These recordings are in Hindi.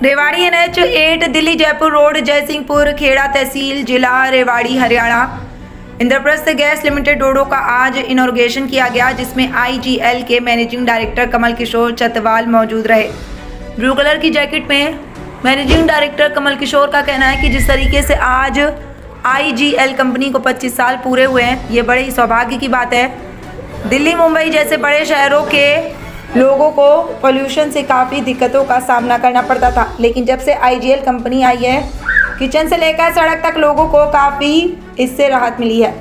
रेवाड़ी NH8 दिल्ली जयपुर रोड जयसिंहपुर खेड़ा तहसील जिला रेवाड़ी हरियाणा। इंद्रप्रस्थ गैस लिमिटेड डोडो का आज इनॉग्रेशन किया गया, जिसमें IGL के मैनेजिंग डायरेक्टर कमल किशोर चतवाल मौजूद रहे। ब्लू कलर की जैकेट में मैनेजिंग डायरेक्टर कमल किशोर का कहना है कि जिस तरीके से आज IGL कंपनी को 25 साल पूरे हुए हैं, ये बड़े ही सौभाग्य की बात है। दिल्ली मुंबई जैसे बड़े शहरों के लोगों को पोल्यूशन से काफ़ी दिक्कतों का सामना करना पड़ता था, लेकिन जब से IGL कंपनी आई है, किचन से लेकर सड़क तक लोगों को काफ़ी इससे राहत मिली है।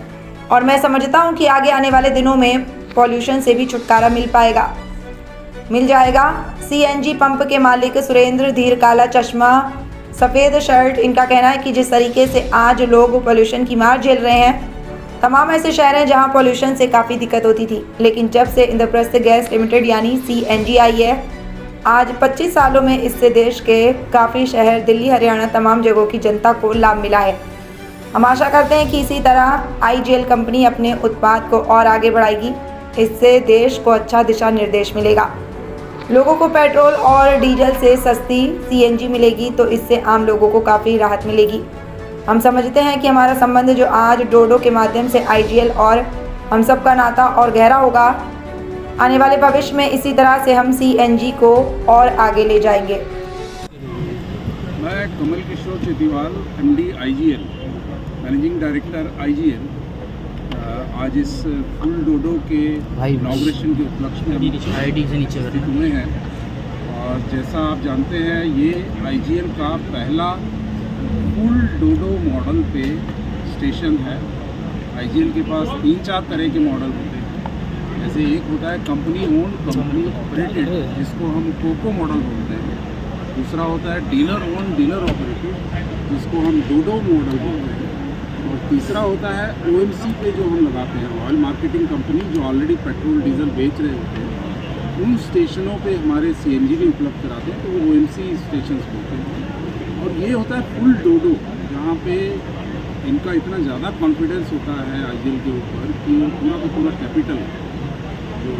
और मैं समझता हूँ कि आगे आने वाले दिनों में पोल्यूशन से भी छुटकारा मिल जाएगा। CNG पंप के मालिक सुरेंद्र धीर, काला चश्मा, सफ़ेद शर्ट, इनका कहना है कि जिस तरीके से आज लोग पोल्यूशन की मार झेल रहे हैं, तमाम ऐसे शहर हैं जहां पोल्यूशन से काफ़ी दिक्कत होती थी, लेकिन जब से इंद्रप्रस्थ गैस लिमिटेड यानी CNG आई है, आज 25 सालों में इससे देश के काफ़ी शहर, दिल्ली, हरियाणा, तमाम जगहों की जनता को लाभ मिला है। हम आशा करते हैं कि इसी तरह IGL कंपनी अपने उत्पाद को और आगे बढ़ाएगी। इससे देश को अच्छा दिशा निर्देश मिलेगा। लोगों को पेट्रोल और डीजल से सस्ती CNG मिलेगी, तो इससे आम लोगों को काफ़ी राहत मिलेगी। हम समझते हैं कि हमारा संबंध जो आज डोडो के माध्यम से IGL और हम सब का नाता और गहरा होगा। आने वाले भविष्य में इसी तरह से हम CNG को और आगे ले जाएंगे। मैं Kamal Kishore Chatwal, MD IGL, managing director IGL, आज इस फुल डोडो के इनॉग्रेशन के उपलक्ष्य में उपस्थित हुए हैं। और जैसा आप जानते हैं, ये IGL का पहला फुल डोडो मॉडल पे स्टेशन है। IGL के पास 3-4 तरह के मॉडल होते हैं। जैसे एक होता है कंपनी ओन, कंपनी ऑपरेटेड, जिसको हम कोको मॉडल बोलते हैं। दूसरा होता है डीलर ओन, डीलर ऑपरेटेड, जिसको हम डोडो मॉडल बोलते हैं। और तीसरा होता है OMC पे जो हम लगाते हैं, ऑयल मार्केटिंग कंपनी, जो ऑलरेडी पेट्रोल डीजल बेच रहे होते हैं, उन स्टेशनों पे हमारे CNG भी उपलब्ध कराते हैं, तो वो OMC स्टेशन बोलते हैं। और ये होता है फुल डोडो, जहाँ पे इनका इतना ज़्यादा कॉन्फिडेंस होता है IGL के ऊपर कि पूरा का पूरा कैपिटल जो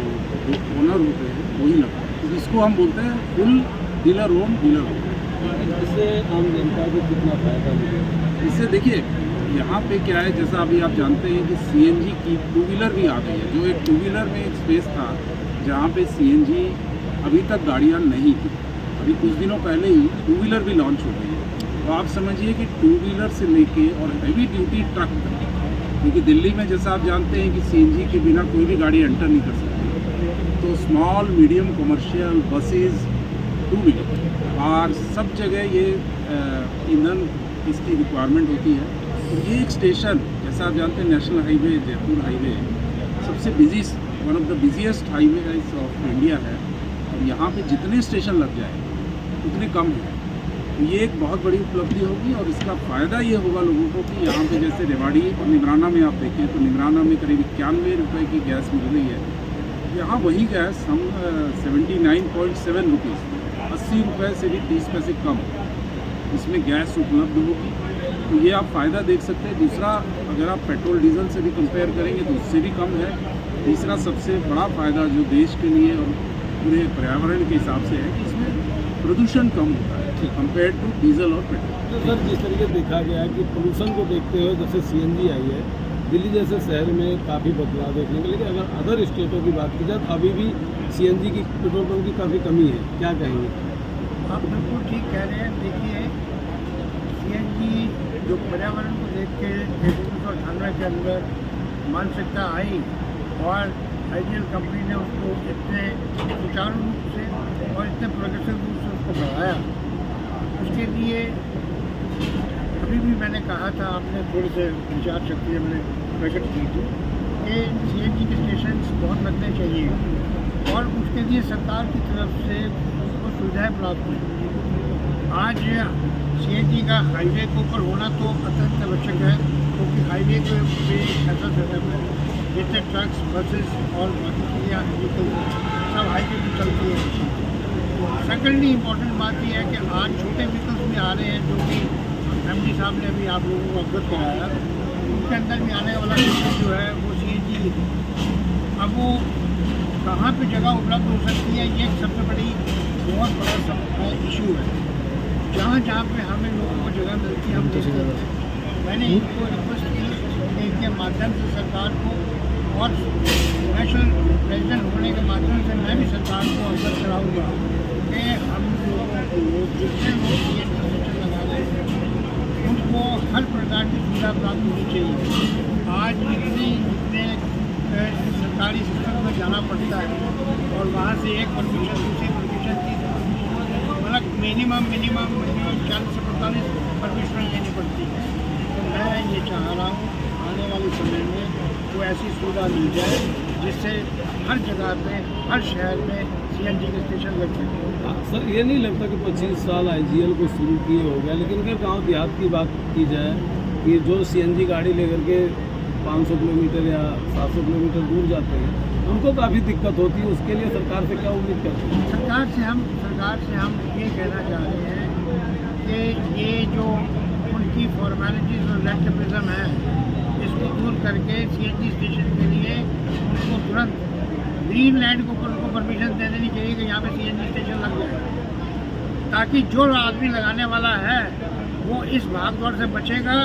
ओनर होते हैं वही लगता है। तो इसको हम बोलते हैं full dealer own, dealer own. इससे आम जनता को कितना फायदा मिलेगा? इससे देखिए, यहाँ पे क्या है, जैसा अभी आप जानते हैं कि CNG की 2 व्हीलर भी आ गई है। जो एक 2 व्हीलर में एक स्पेस था जहाँ पे CNG अभी तक गाड़ियाँ नहीं थी, अभी कुछ दिनों पहले ही 2 व्हीलर भी लॉन्च हो गई है। तो आप समझिए कि 2 व्हीलर से लेके और हैवी ड्यूटी ट्रक तक, क्योंकि दिल्ली में जैसा आप जानते हैं कि CNG के बिना कोई भी गाड़ी एंटर नहीं कर सकती, तो small, medium, commercial, buses, 2 wheeler और सब जगह ये ईंधन इसकी रिक्वायरमेंट होती है। तो ये एक स्टेशन, जैसा आप जानते हैं, नेशनल हाईवे, जयपुर हाईवे सबसे one of the busiest highway of India है। और यहाँ पे जितने स्टेशन लग जाए उतने कम है। तो ये एक बहुत बड़ी उपलब्धि होगी और इसका फ़ायदा ये होगा लोगों को कि यहाँ पे जैसे रेवाड़ी और निमराना में आप देखें तो निमराना में करीब 91 रुपये की गैस मिल रही है। यहाँ वही गैस हम 79.7 रुपीज़, 80 रुपये से भी 30 पैसे कम इसमें गैस उपलब्ध होगी। तो ये आप फ़ायदा देख सकते हैं। दूसरा, अगर आप पेट्रोल डीजल से भी कंपेयर करेंगे तो उससे भी कम है। तीसरा सबसे बड़ा फ़ायदा जो देश के लिए और पूरे पर्यावरण के हिसाब से है कि इसमें प्रदूषण कम होता है कंपेयर टू डीजल और पेट्रोल। तो सर, जिस तरीके देखा गया है कि पोल्यूशन को देखते हुए जब से CNG आई है, दिल्ली जैसे शहर में काफ़ी बदलाव देखने को, लेकिन अगर अदर स्टेटों की बात की जाए तो अभी भी CNG की पेट्रोल पंप की काफ़ी कमी है। क्या कहेंगे? आप बिल्कुल ठीक कह रहे हैं। देखिए, CNG जो पर्यावरण को देख के 1998 के अंदर मानसिकता आई और IGL कंपनी ने उसको इतने सुचारू रूप से और इतने प्रोग्रेसिव रूप से उसको बढ़ाया। उसके लिए अभी भी मैंने कहा था, आपने थोड़े से विचार शक्ति हमने प्रकट की थी कि CNG के स्टेशन बहुत लगने चाहिए और उसके लिए सरकार की तरफ से उसको सुविधाएँ प्राप्त हुई। आज CNG का हाईवे के ऊपर होना तो अत्यंत आवश्यक है, क्योंकि हाईवे के पे ऐसा सेटअप है जिससे ट्रक्स, बसेस और बाकी चीज़ें व्हीकल सब हाईवे पर चलती है। सेकेंडली इम्पॉर्टेंट बात यह है कि आज छोटे व्हीकल्स भी आ रहे हैं, जो कि MD साहब ने अभी आप लोगों को अवगत कराया। उनके अंदर भी आने वाला व्हीकल जो है वो CNG। अब वो कहाँ पे जगह उपलब्ध हो सकती है, ये सबसे बड़ी बहुत बड़ा इशू है। जहाँ जहाँ पे हमें लोगों को जगह मिलती है हम देते हैं। मैंने इनको रिक्वेस्ट की कि इनके माध्यम से सरकार को और नेशनल प्रेसिडेंट होने के माध्यम से मैं भी सरकार को अवगत कराऊँगा कि हम लोगों को जितने लोग स्टेशन लगा रहे हैं उनको हर प्रकार की सुविधा प्राप्त होनी चाहिए। आज जितने सरकारी सिस्टम में जाना पड़ता है और वहाँ से एक परमिशन दूसरी परमिशन की मतलब मिनिमम 40 से 45 परमिशन लेनी पड़ती है। तो मैं ये चाह रहा हूँ आने वाले समय में कोई ऐसी सुविधा मिल जाए जिससे हर जगह पे हर शहर में CNG के स्टेशन लग सके। सर ये नहीं लगता कि 25 साल IGL को शुरू किए हो गया, लेकिन अगर गांव देहात की बात की जाए कि जो CNG गाड़ी लेकर के 500 किलोमीटर या 700 किलोमीटर दूर जाते हैं उनको काफ़ी दिक्कत होती है, उसके लिए सरकार से क्या उम्मीद करते हैं? सरकार से हम ये कहना चाह रहे हैं कि ये जो उनकी फॉर्मेलिटीज़ और रेंटपिज्म है इसको दूर करके CNG स्टेशन के लिए उनको तुरंत ग्रीन लैंड को उनको परमिशन दे देनी चाहिए कि यहाँ पे CNG स्टेशन लग जाए, ताकि जो आदमी लगाने वाला है वो इस भागदौड़ से बचेगा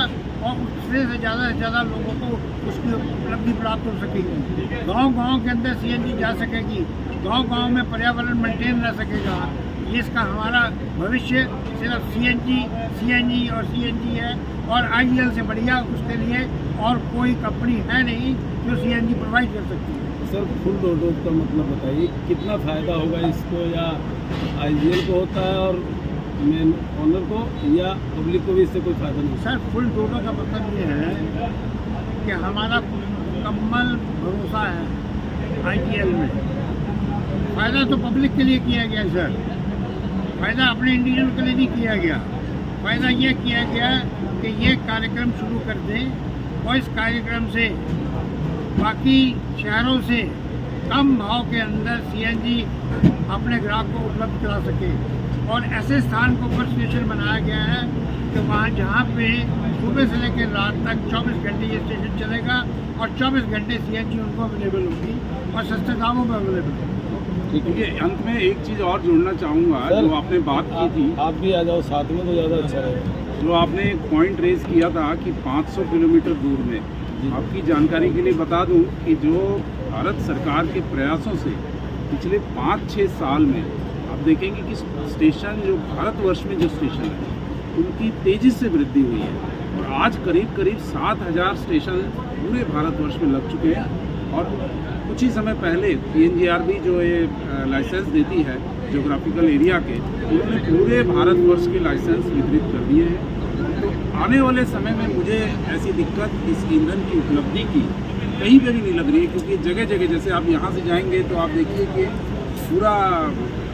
और उससे ज़्यादा लोगों को उसकी उपलब्धि प्राप्त हो सकेगी। गांव के अंदर CNG जा सकेगी, गांव में पर्यावरण मेंटेन रह सकेगा। इसका हमारा भविष्य सिर्फ CNG और CNG है और IGL से बढ़िया उसके लिए और कोई कंपनी है नहीं जो CNG प्रोवाइड कर सकती है। सर फुल डोडो का मतलब बताइए कितना फ़ायदा होगा इसको, या IGL को होता है और मेन ऑनर को, या पब्लिक को भी इससे कोई फ़ायदा नहीं? सर फुल डोडो का मतलब ये है कि हमारा मुकम्मल भरोसा है IGL में। फ़ायदा तो पब्लिक के लिए किया गया सर, फ़ायदा अपने इंडिविजुअल के लिए नहीं किया गया। फ़ायदा ये किया गया कि ये कार्यक्रम शुरू कर दें और इस कार्यक्रम से बाकी शहरों से कम भाव के अंदर CNG अपने ग्राहक को उपलब्ध करा सके। और ऐसे स्थान को ऊपर स्टेशन बनाया गया है कि वहाँ जहाँ पे सुबह से लेकर रात तक 24 घंटे ये स्टेशन चलेगा और 24 घंटे CNG उनको अवेलेबल होगी और सस्ते दामों में अवेलेबल होगी। क्योंकि अंत में एक चीज़ और जोड़ना चाहूँगा, जो आपने बात की थी, आप भी आ जाओ साथ में तो ज़्यादा अच्छा रहेगा। जो आपने एक पॉइंट रेज किया था कि 500 किलोमीटर दूर में, आपकी जानकारी के लिए बता दूं कि जो भारत सरकार के प्रयासों से पिछले 5-6 साल में आप देखेंगे कि स्टेशन जो भारतवर्ष में जो स्टेशन है उनकी तेज़ी से वृद्धि हुई है और आज करीब 7,000 स्टेशन पूरे भारतवर्ष में लग चुके हैं। और कुछ ही समय पहले PNGRB जो ये लाइसेंस देती है जोग्राफिकल एरिया के, उन्होंने पूरे भारतवर्ष के लाइसेंस वितरित कर दिए हैं। तो आने वाले समय में मुझे ऐसी दिक्कत इस ईंधन की उपलब्धि की कहीं पर भी नहीं लग रही है, क्योंकि जगह जगह जैसे आप यहाँ से जाएंगे तो आप देखिए कि पूरा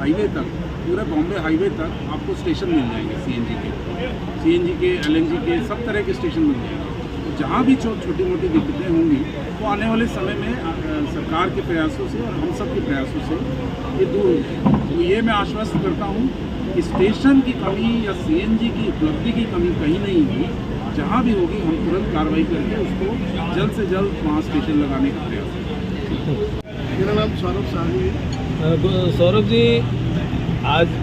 हाईवे तक, पूरे बॉम्बे हाईवे तक आपको स्टेशन मिल जाएंगे CNG के LNG के सब तरह के स्टेशन मिल जाएंगे। तो जहाँ भी छोटी मोटी दिक्कतें होंगी वो आने वाले समय में सरकार के प्रयासों से और हम सब के प्रयासों से ये दूर होगी। तो ये मैं आश्वस्त करता हूँ कि स्टेशन की कमी या CNG की उपलब्धि की कमी कहीं नहीं होगी। जहाँ भी होगी हम तुरंत कार्रवाई करके उसको जल्द से जल्द वहाँ स्टेशन लगाने का प्रयास करेंगे। मेरा नाम सौरभ साहू है। सौरभ जी, आज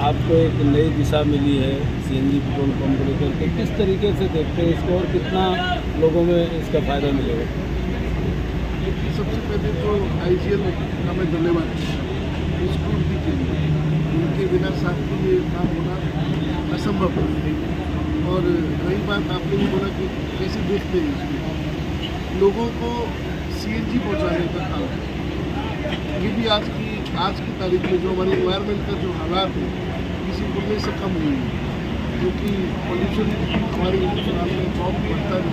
आपको एक नई दिशा मिली है CNG पेट्रोल पंप को लेकर के, किस तरीके से देखते हैं इसको और कितना लोगों में इसका फ़ायदा मिलेगा? सबसे पहले तो IGL का मैं धन्यवाद स्कूटी के लिए, उनके बिना साथ में ये काम होना असंभव है। और रही बात आपने भी बोला कि कैसे देखते हैं इसको, लोगों को CNG पहुँचाने का काम, ये भी आज की तारीख में जो हमारे इन्वायरमेंट का जो हालात है किसी बोलने से कम नहीं है, क्योंकि पॉल्यूशन हमारे हिंदुस्तान में बहुत बढ़ता है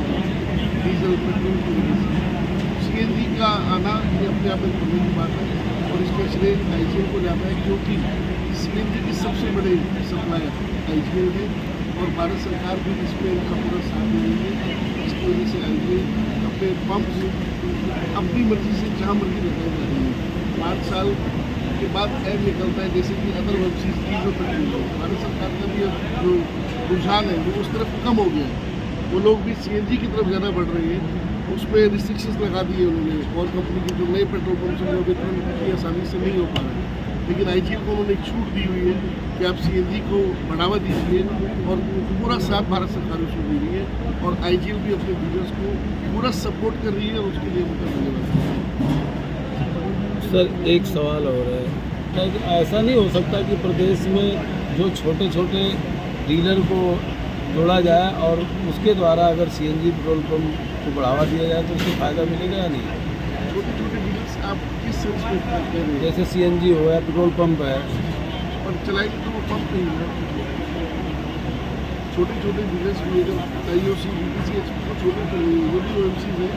डीजल पेट्रोल की वजह से। CNG का आना ये अपने आप में खुलने की बात है और इसका श्रेय IGL को जाना है, क्योंकि CNG की सबसे बड़े सप्लायर IGL है और भारत सरकार भी इसमें इनका पूरा साथ दे रही है। इसकी वजह से IGL अपने पंप अपनी मर्जी से जहाँ मर्जी लगाई जा रही है। 5 साल के बाद ऐड निकलता है जैसे कि अदर वेबसीज की जो पेट्रोल, भारत सरकार का भी जो रुझान है वो उस तरफ कम हो गया है। वो लोग भी CNG की तरफ ज़्यादा बढ़ रहे हैं, उसमें रिस्ट्रिक्शंस लगा दिए उन्होंने और कंपनी के जो नए पेट्रोल पंप हैं वो वितरण इतनी आसानी से नहीं हो पा रहे हैं। लेकिन आईजीएल को उन्होंने एक छूट दी हुई है कि आप सीएनजी को बढ़ावा दीजिए और पूरा साथ भारत सरकार उसको दे रही है और आईजीएल भी अपने डीलर्स को पूरा सपोर्ट कर रही है और उसके लिए उनका धन्यवाद। सर एक सवाल और है कि ऐसा नहीं हो सकता कि प्रदेश में जो छोटे छोटे डीलर को जोड़ा जाए और उसके द्वारा अगर सीएनजी पेट्रोल पंप को बढ़ावा दिया जाए तो उससे फ़ायदा मिलेगा या नहीं? छोटे छोटे डीलर्स आप किस सेंस में बात कर रहे हैं? जैसे सीएनजी हो या पेट्रोल पंप है, और चलाएंगे तो वो पंप नहीं है। छोटे छोटे डीलर्स भी अगर आईओसी बीटीसी एचपी को छोटे वो भी ओएमसी है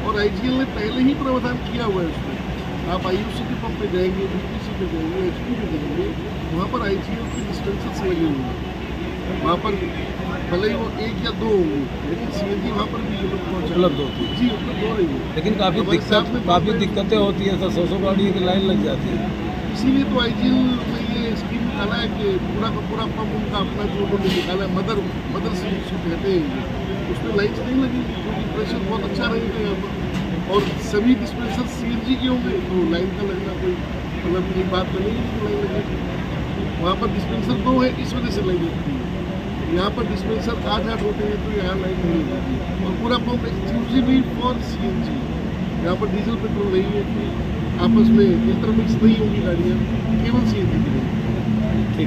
और आईजीएल ने पहले ही प्रावधान किया हुआ है उसमें। आप आईओसी के पंप पे जाएंगे, बीटीसी पे जाएंगे, एचपी पे जाएंगे, वहाँ पर आईजीएल की डिस्पेंसर्स लगे हुए हैं। वहाँ पर भले ही वो 1 या 2 होंगे लेकिन सीएनजी वहाँ पर भी उपलब्ध होती है। जी उपलब्ध हो रही है। लेकिन काफ़ी दिक्कतें होती हैं सर, 100 गाड़ी की लाइन लग जाती है। इसीलिए तो आईजीएल ने ये स्कीम निकाला है कि पूरा का पूरा पंप उनका अपना जो उन्होंने निकाला है मदर से कहते हैं, उसमें लाइन्स नहीं लगेगी क्योंकि प्रेशर बहुत अच्छा रहेगा यहाँ पर और सभी डिस्पेंसर सीएनजी के होंगे तो लाइन का लगना कोई मतलब एक बात बनेगी कि लाइन लगेगी। वहाँ पर डिस्पेंसर 2 है इस वजह से लाइन लगती है। यहाँ पर डिस्पेंसर 8 होते हैं तो यहाँ लाइन नहीं लगती और पूरा पंप एक्सक्लूसिवली फॉर सीएनजी। यहाँ पर डीजल पेट्रोल नहीं है कि आपस में इंटरमिक्स नहीं होगी गाड़ियाँ, केवल सीएनजी की रहेगी।